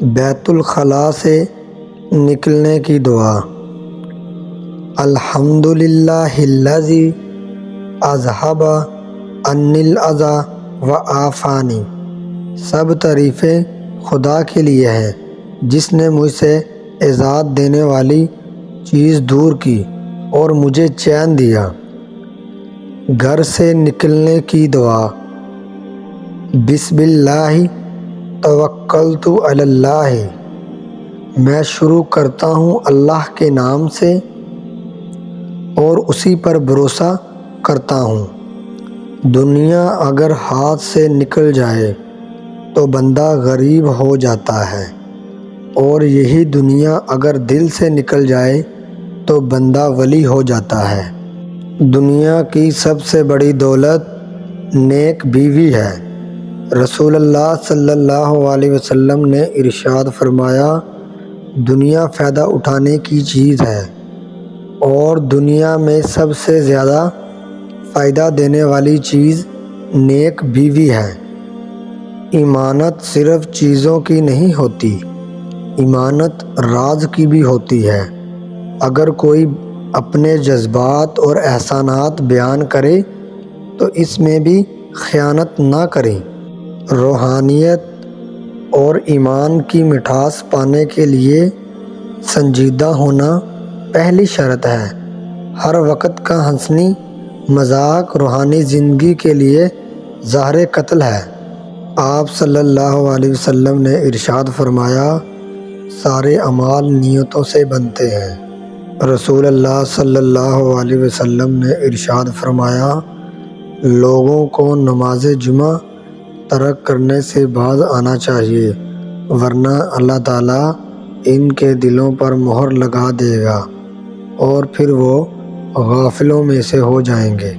بیت الخلاء سے نکلنے کی دعا۔ الحمدللہ الذی اذھب عنی الاذی وعافانی۔ سب تعریفیں خدا کے لیے ہیں جس نے مجھ سے اذیت دینے والی چیز دور کی اور مجھے چین دیا۔ گھر سے نکلنے کی دعا۔ بسم اللہ توکلت علی اللہ۔ میں شروع کرتا ہوں اللہ کے نام سے اور اسی پر بھروسہ کرتا ہوں۔ دنیا اگر ہاتھ سے نکل جائے تو بندہ غریب ہو جاتا ہے، اور یہی دنیا اگر دل سے نکل جائے تو بندہ ولی ہو جاتا ہے۔ دنیا کی سب سے بڑی دولت نیک بیوی ہے۔ رسول اللہ صلی اللہ علیہ وسلم نے ارشاد فرمایا، دنیا فائدہ اٹھانے کی چیز ہے اور دنیا میں سب سے زیادہ فائدہ دینے والی چیز نیک بیوی ہے۔ امانت صرف چیزوں کی نہیں ہوتی، امانت راز کی بھی ہوتی ہے۔ اگر کوئی اپنے جذبات اور احسانات بیان کرے تو اس میں بھی خیانت نہ کریں۔ روحانیت اور ایمان کی مٹھاس پانے کے لیے سنجیدہ ہونا پہلی شرط ہے۔ ہر وقت کا ہنسی مذاق روحانی زندگی کے لیے زہر قتل ہے۔ آپ صلی اللہ علیہ وسلم نے ارشاد فرمایا، سارے اعمال نیتوں سے بنتے ہیں۔ رسول اللہ صلی اللہ علیہ وسلم نے ارشاد فرمایا، لوگوں کو نماز جمعہ ترک کرنے سے باز آنا چاہیے، ورنہ اللہ تعالیٰ ان کے دلوں پر مہر لگا دے گا اور پھر وہ غافلوں میں سے ہو جائیں گے۔